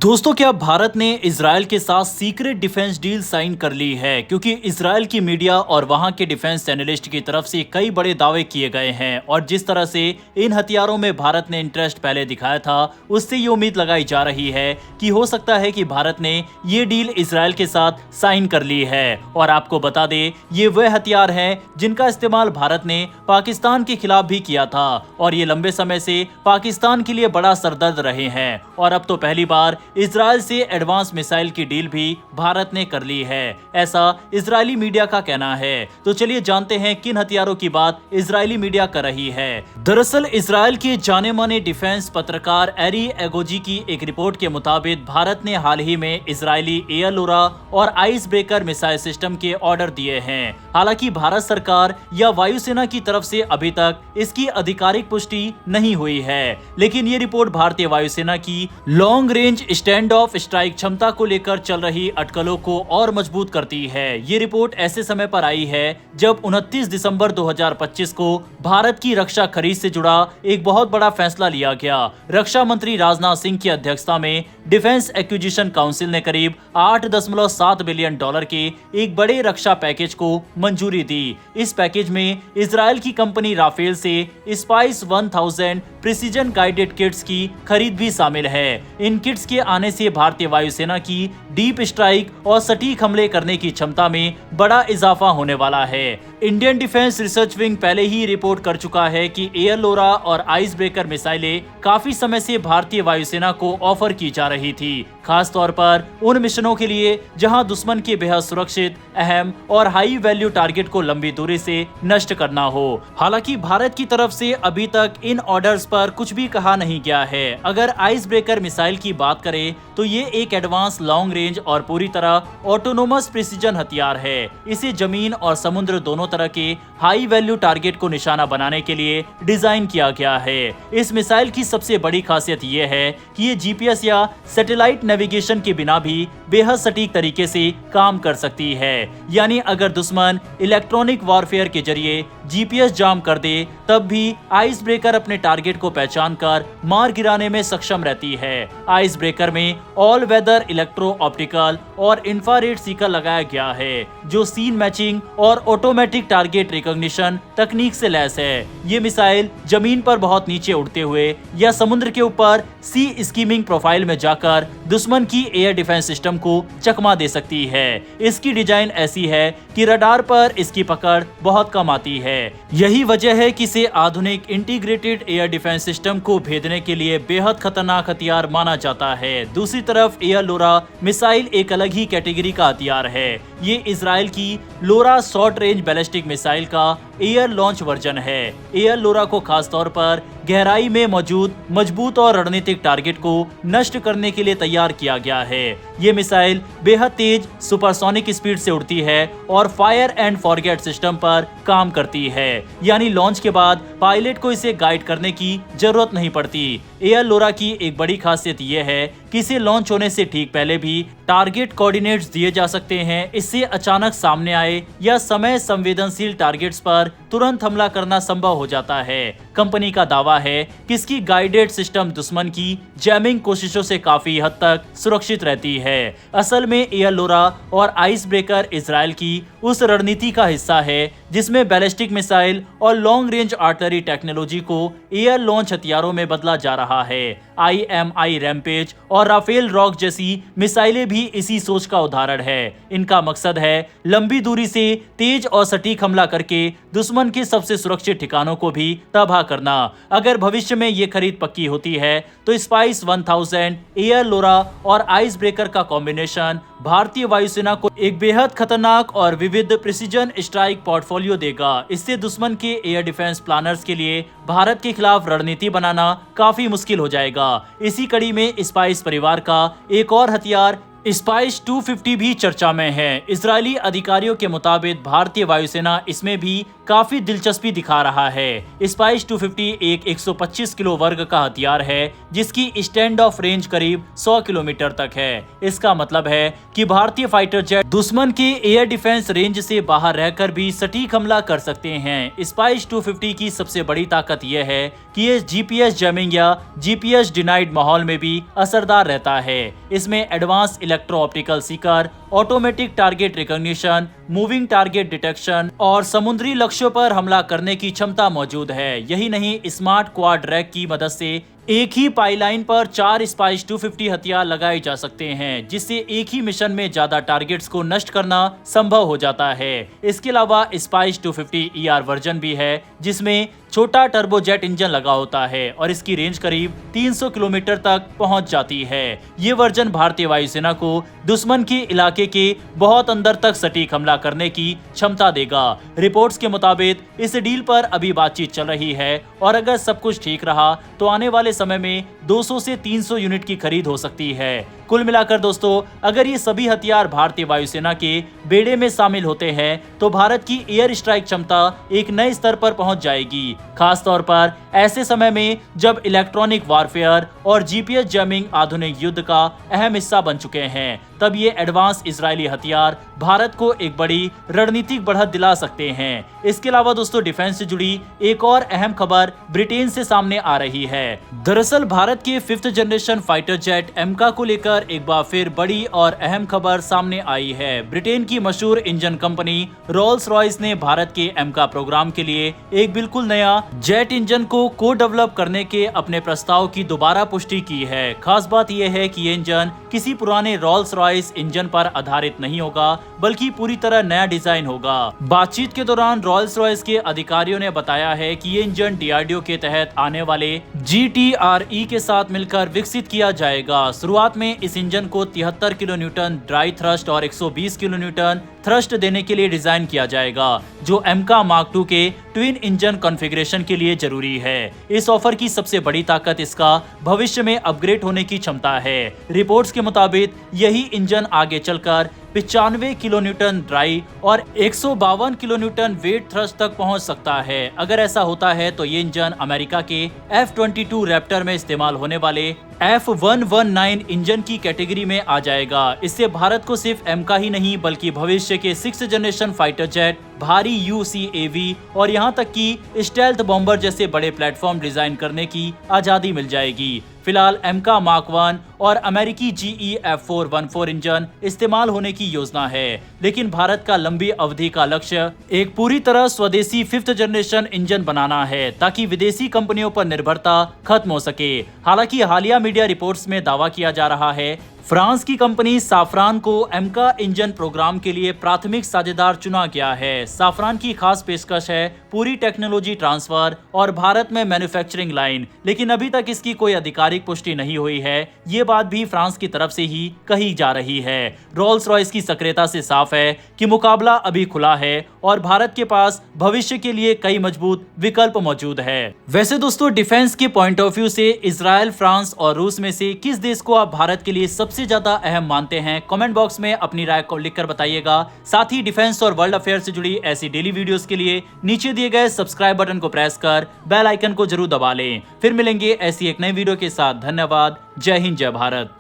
दोस्तों, क्या भारत ने इजराइल के साथ सीक्रेट डिफेंस डील साइन कर ली है? क्योंकि इजराइल की मीडिया और वहां के डिफेंस एनालिस्ट की तरफ से कई बड़े दावे किए गए हैं और जिस तरह से इन हथियारों में भारत ने इंटरेस्ट पहले दिखाया था, उससे ये उम्मीद लगाई जा रही है कि हो सकता है कि भारत ने ये डील इजराइल के साथ साइन कर ली है। और आपको बता दें, ये वह हथियार हैं जिनका इस्तेमाल भारत ने पाकिस्तान के खिलाफ भी किया था और ये लंबे समय से पाकिस्तान के लिए बड़ा सरदर्द रहे हैं। और अब तो पहली बार इजराइल से एडवांस मिसाइल की डील भी भारत ने कर ली है, ऐसा इजरायली मीडिया का कहना है। तो चलिए जानते हैं किन हथियारों की बात इजरायली मीडिया कर रही है। दरअसल इजराइल के जाने माने डिफेंस पत्रकार एरी एगोजी की एक रिपोर्ट के मुताबिक भारत ने हाल ही में इजरायली एयर लोरा और आइस ब्रेकर मिसाइल सिस्टम के ऑर्डर दिए हैं। हालांकि भारत सरकार या वायुसेना की तरफ से अभी तक इसकी आधिकारिक पुष्टि नहीं हुई है, लेकिन ये रिपोर्ट भारतीय वायुसेना की long range stand of strike क्षमता को लेकर चल रही अटकलों को और मजबूत करती है। ये रिपोर्ट ऐसे समय पर आई है जब 29 दिसंबर 2025 को भारत की रक्षा खरीद से जुड़ा एक बहुत बड़ा फैसला लिया गया। रक्षा मंत्री राजनाथ सिंह की अध्यक्षता में डिफेंस एक्विजिशन काउंसिल ने करीब 8.7 बिलियन डॉलर के एक बड़े रक्षा पैकेज को मंजूरी दी। इस पैकेज में इजराइल की कंपनी राफेल से स्पाइस 1000 प्रिसीजन गाइडेड किट्स की खरीद भी शामिल है। इन किट्स के आने से भारतीय वायुसेना की डीप स्ट्राइक और सटीक हमले करने की क्षमता में बड़ा इजाफा होने वाला है। इंडियन डिफेंस रिसर्च विंग पहले ही रिपोर्ट कर चुका है कि एयर लोरा और आइस ब्रेकर मिसाइलें काफी समय से भारतीय वायुसेना को ऑफर की जा रही थी, खास तौर पर उन मिशनों के लिए जहां दुश्मन के बेहद सुरक्षित, अहम और हाई वैल्यू टारगेट को लंबी दूरी से नष्ट करना हो। हालांकि भारत की तरफ से अभी तक इन ऑर्डर्स पर कुछ भी कहा नहीं गया है। अगर आइस ब्रेकर मिसाइल की बात करें तो ये एक एडवांस लॉन्ग रेंज और पूरी तरह ऑटोनोमस प्रिसीजन हथियार है। इसे जमीन और समुद्र दोनों तरह के हाई वैल्यू टारगेट को निशाना बनाने के लिए डिजाइन किया गया है। इस मिसाइल की सबसे बड़ी खासियत यह है कि ये जीपीएस या सैटेलाइट नेविगेशन के बिना भी बेहद सटीक तरीके से काम कर सकती है। यानी अगर दुश्मन इलेक्ट्रॉनिक वॉरफेयर के जरिए जीपीएस जाम कर दे, तब भी आइस ब्रेकर अपने टारगेट को पहचान कर मार गिराने में सक्षम रहती है। आइस ब्रेकर में ऑल वेदर इलेक्ट्रो ऑप्टिकल और इंफ्रारेड सीकर लगाया गया है, जो सीन मैचिंग और ऑटोमेटिक टारगेट रिकॉग्निशन तकनीक से लैस है। ये मिसाइल जमीन पर बहुत नीचे उड़ते हुए या समुद्र के ऊपर सी स्कीमिंग प्रोफाइल में जाकर दुश्मन की एयर डिफेंस सिस्टम को चकमा दे सकती है। इसकी डिजाइन ऐसी है कि रडार पर इसकी पकड़ बहुत कम आती है। यही वजह है कि इसे आधुनिक इंटीग्रेटेड एयर डिफेंस सिस्टम को भेदने के लिए बेहद खतरनाक हथियार माना जाता है। दूसरी तरफ एयर लोरा मिसाइल एक अलग ही कैटेगरी का हथियार है। ये इजराइल की लोरा शॉर्ट रेंज बैलिस्टिक मिसाइल का एयर लॉन्च वर्जन है। एयर लोरा को खास तौर पर गहराई में मौजूद मजबूत और रणनीतिक टारगेट को नष्ट करने के लिए तैयार किया गया है। ये मिसाइल बेहद तेज सुपरसोनिक स्पीड से उड़ती है और फायर एंड फॉरगेट सिस्टम पर काम करती है, यानी लॉन्च के बाद पायलट को इसे गाइड करने की जरूरत नहीं पड़ती। एयर लोरा की एक बड़ी खासियत यह है कि इसे लॉन्च होने से ठीक पहले भी टारगेट कोऑर्डिनेट्स दिए जा सकते हैं। इससे अचानक सामने आए या समय संवेदनशील टारगेट्स पर तुरंत हमला करना संभव हो जाता है। कंपनी का दावा है कि इसकी गाइडेड सिस्टम दुश्मन की जैमिंग कोशिशों से काफी हद तक सुरक्षित रहती है। असल में एयर लोरा और आइस ब्रेकर इजराइल की उस रणनीति का हिस्सा है जिसमें बैलिस्टिक मिसाइल और लॉन्ग रेंज आर्टिलरी टेक्नोलॉजी को एयर लॉन्च हथियारों में बदला जा रहा है। IMI रैम्पेज और राफेल रॉक जैसी मिसाइलें भी इसी सोच का उदाहरण है। इनका मकसद है लंबी दूरी से तेज और सटीक हमला करके दुश्मन के सबसे सुरक्षित ठिकानों को भी तबाह करना। अगर भविष्य में ये खरीद पक्की होती है तो स्पाइस 1000 एयर लोरा और आइस ब्रेकर का कॉम्बिनेशन भारतीय वायुसेना को एक बेहद खतरनाक और विविध प्रिसीजन स्ट्राइक पोर्टफोलियो देगा। इससे दुश्मन के एयर डिफेंस प्लानर्स के लिए भारत के खिलाफ रणनीति बनाना काफी मुश्किल हो जाएगा। इसी कड़ी में स्पाइस परिवार का एक और हथियार स्पाइस 250 भी चर्चा में है। इजरायली अधिकारियों के मुताबिक भारतीय वायुसेना इसमें भी काफी दिलचस्पी दिखा रहा है। स्पाइस 250 एक 125 किलो वर्ग का हथियार है जिसकी स्टैंड ऑफ रेंज करीब 100 किलोमीटर तक है। इसका मतलब है कि भारतीय फाइटर जेट दुश्मन के एयर डिफेंस रेंज से बाहर रहकर भी सटीक हमला कर सकते हैं। स्पाइस 250 की सबसे बड़ी ताकत यह है कि ये जीपीएस जैमिंग या जीपीएस डिनाइड माहौल में भी असरदार रहता है। इसमें advance electro optical Sikar, automatic target recognition, moving target detection और समुद्री लक्ष्यों पर हमला करने की क्षमता मौजूद है। यही नहीं, स्मार्ट क्वाड रैक की मदद से एक ही पाइलाइन पर 4 स्पाइस 250 हथियार लगाए जा सकते हैं, जिससे एक ही मिशन में ज्यादा टारगेट्स को नष्ट करना संभव हो जाता है। इसके अलावा स्पाइस 250 ER वर्जन भी है जिसमें छोटा टर्बोजेट इंजन लगा होता है और इसकी रेंज करीब 300 किलोमीटर तक पहुंच जाती है। ये वर्जन भारतीय वायुसेना को दुश्मन के इलाके के बहुत अंदर तक सटीक हमला करने की क्षमता देगा। रिपोर्ट्स के मुताबिक इस डील पर अभी बातचीत चल रही है और अगर सब कुछ ठीक रहा तो आने वाले समय में 200 से 300 यूनिट की खरीद हो सकती है। कुल मिलाकर दोस्तों, अगर ये सभी हथियार भारतीय वायुसेना के बेड़े में शामिल होते हैं तो भारत की एयर स्ट्राइक क्षमता एक नए स्तर पर पहुंच जाएगी, खास तौर पर ऐसे समय में जब इलेक्ट्रॉनिक वारफेयर और जीपीएस जैमिंग आधुनिक युद्ध का अहम हिस्सा बन चुके हैं। तब ये एडवांस इजरायली हथियार भारत को एक बड़ी रणनीतिक बढ़त दिला सकते हैं। इसके अलावा दोस्तों, डिफेंस से जुड़ी एक और अहम खबर ब्रिटेन से सामने आ रही है। दरअसल भारत के 5th जनरेशन फाइटर जेट एमका को लेकर एक बार फिर बड़ी और अहम खबर सामने आई है। ब्रिटेन की मशहूर इंजन कंपनी रोल्स रॉयस ने भारत के एमका प्रोग्राम के लिए एक बिल्कुल नया जेट इंजन को को-डेवलप करने के अपने प्रस्ताव की दोबारा पुष्टि की है। खास बात यह है कि ये इंजन किसी पुराने रोल्स रॉयस इंजन पर आधारित नहीं होगा, बल्कि पूरी तरह नया डिजाइन होगा। बातचीत के दौरान रोल्स रॉयस के अधिकारियों ने बताया है कि ये इंजन डीआरडीओ के तहत आने वाले GTRE के साथ मिलकर विकसित किया जाएगा। शुरुआत में इस इंजन को 73 किलो न्यूटन ड्राई थ्रस्ट और 120 किलो न्यूटन थ्रस्ट देने के लिए डिजाइन किया जाएगा, जो एमका मार्क 2 के ट्विन इंजन कॉन्फ़िगरेशन के लिए जरूरी है। इस ऑफर की सबसे बड़ी ताकत इसका भविष्य में अपग्रेड होने की क्षमता है। रिपोर्ट्स के मुताबिक यही इंजन आगे चलकर 95 किलो न्यूटन ड्राई और 152 किलो न्यूटन वेट थ्रस्ट तक पहुंच सकता है। अगर ऐसा होता है तो ये इंजन अमेरिका के F-22 रैप्टर में इस्तेमाल होने वाले F119 इंजन की कैटेगरी में आ जाएगा। इससे भारत को सिर्फ एमका ही नहीं बल्कि भविष्य के 6th जनरेशन फाइटर जेट, भारी UCAV और यहां तक कि स्टेल्थ बॉम्बर जैसे बड़े प्लेटफॉर्म डिजाइन करने की आजादी मिल जाएगी। फिलहाल एमका मार्क 1 और अमेरिकी GE F414 इंजन इस्तेमाल होने की योजना है, लेकिन भारत का लंबी अवधि का लक्ष्य एक पूरी तरह स्वदेशी 5th जनरेशन इंजन बनाना है ताकि विदेशी कंपनियों पर निर्भरता खत्म हो सके। हालांकि हालिया मीडिया रिपोर्ट्स में दावा किया जा रहा है फ्रांस की कंपनी साफरान को एमका इंजन प्रोग्राम के लिए प्राथमिक साझेदार चुना गया है। साफरान की खास पेशकश है पूरी टेक्नोलॉजी ट्रांसफर और भारत में मैन्युफैक्चरिंग लाइन, लेकिन अभी तक इसकी कोई आधिकारिक पुष्टि नहीं हुई है। ये बात भी फ्रांस की तरफ से ही कही जा रही है। रोल्स रॉयस की सक्रियता से साफ है कि मुकाबला अभी खुला है और भारत के पास भविष्य के लिए कई मजबूत विकल्प मौजूद है। वैसे दोस्तों, डिफेंस के पॉइंट ऑफ व्यू से इजराइल, फ्रांस और रूस में से किस देश को आप भारत के लिए सबसे ज्यादा अहम मानते हैं? कमेंट बॉक्स में अपनी राय को लिखकर बताइएगा। साथ ही डिफेंस और वर्ल्ड अफेयर से जुड़ी ऐसी डेली वीडियोस के लिए नीचे दिए गए सब्सक्राइब बटन को प्रेस कर बेल आइकन को जरूर दबा लें। फिर मिलेंगे ऐसी एक नई वीडियो के साथ। धन्यवाद। जय हिंद, जय भारत।